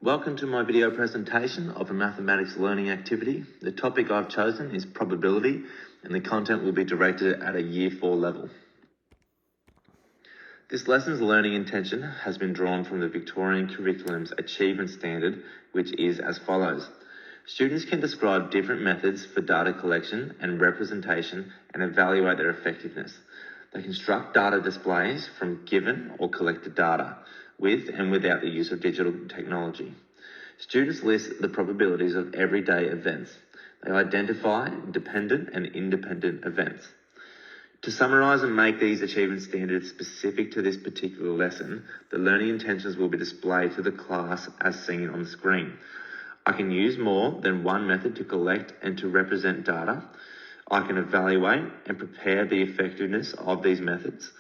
Welcome to my video presentation of a mathematics learning activity. The topic I've chosen is probability, and the content will be directed at a Year 4 level. This lesson's learning intention has been drawn from the Victorian Curriculum's Achievement Standard, which is as follows. Students can describe different methods for data collection and representation and evaluate their effectiveness. They construct data displays from given or collected data, with and without the use of digital technology. Students list the probabilities of everyday events. They identify dependent and independent events. To summarise and make these achievement standards specific to this particular lesson, the learning intentions will be displayed to the class as seen on the screen. I can use more than one method to collect and to represent data. I can evaluate and prepare the effectiveness of these methods.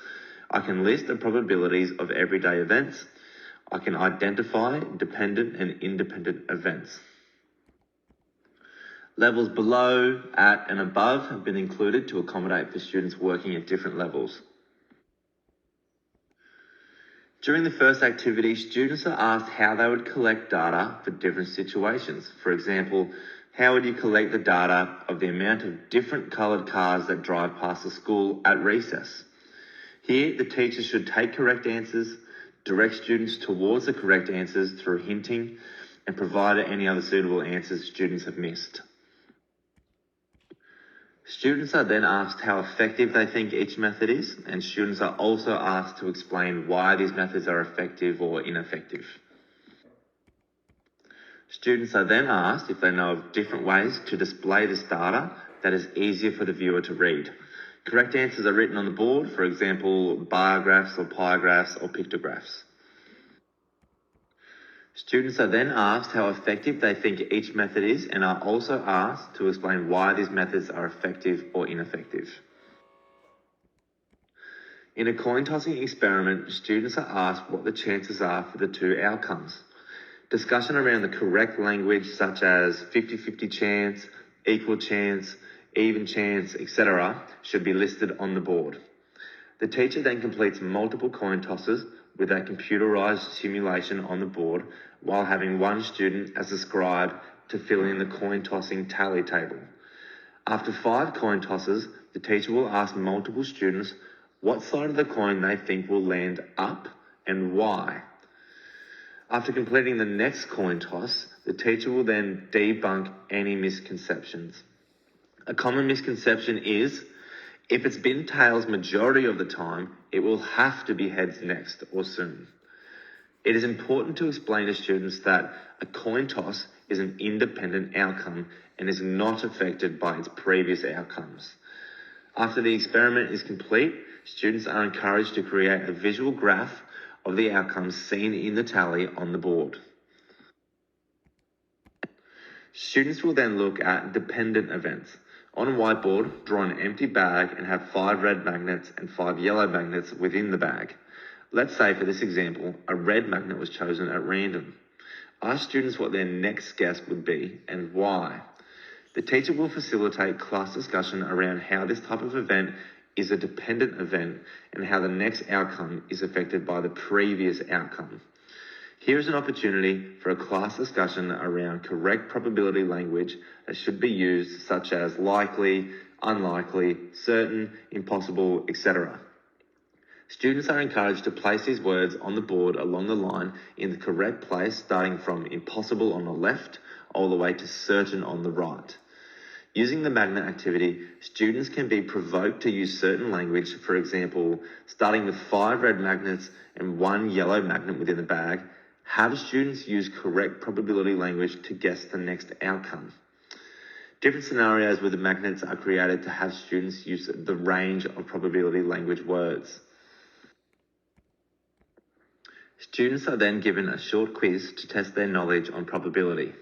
I can list the probabilities of everyday events. I can identify dependent and independent events. Levels below, at and above have been included to accommodate for students working at different levels. During the first activity, students are asked how they would collect data for different situations. For example, how would you collect the data of the amount of different coloured cars that drive past the school at recess? Here, the teacher should take correct answers, direct students towards the correct answers through hinting, and provide any other suitable answers students have missed. Students are then asked how effective they think each method is, and students are also asked to explain why these methods are effective or ineffective. Students are then asked if they know of different ways to display this data that is easier for the viewer to read. Correct answers are written on the board, for example, bar graphs or pie graphs or pictographs. Students are then asked how effective they think each method is and are also asked to explain why these methods are effective or ineffective. In a coin tossing experiment, students are asked what the chances are for the two outcomes. Discussion around the correct language such as 50-50 chance, equal chance, even chance, etc. should be listed on the board. The teacher then completes multiple coin tosses with a computerised simulation on the board while having one student as a scribe to fill in the coin tossing tally table. After 5 coin tosses, the teacher will ask multiple students what side of the coin they think will land up and why. After completing the next coin toss, the teacher will then debunk any misconceptions. A common misconception is, if it's been tails majority of the time, it will have to be heads next or soon. It is important to explain to students that a coin toss is an independent outcome and is not affected by its previous outcomes. After the experiment is complete, students are encouraged to create a visual graph of the outcomes seen in the tally on the board. Students will then look at dependent events. On a whiteboard, draw an empty bag and have 5 red magnets and 5 yellow magnets within the bag. Let's say for this example, a red magnet was chosen at random. Ask students what their next guess would be and why. The teacher will facilitate class discussion around how this type of event is a dependent event and how the next outcome is affected by the previous outcome. Here is an opportunity for a class discussion around correct probability language that should be used, such as likely, unlikely, certain, impossible, etc. Students are encouraged to place these words on the board along the line in the correct place, starting from impossible on the left all the way to certain on the right. Using the magnet activity, students can be provoked to use certain language, for example, starting with 5 red magnets and 1 yellow magnet within the bag. Have students use correct probability language to guess the next outcome. Different scenarios with the magnets are created to have students use the range of probability language words. Students are then given a short quiz to test their knowledge on probability.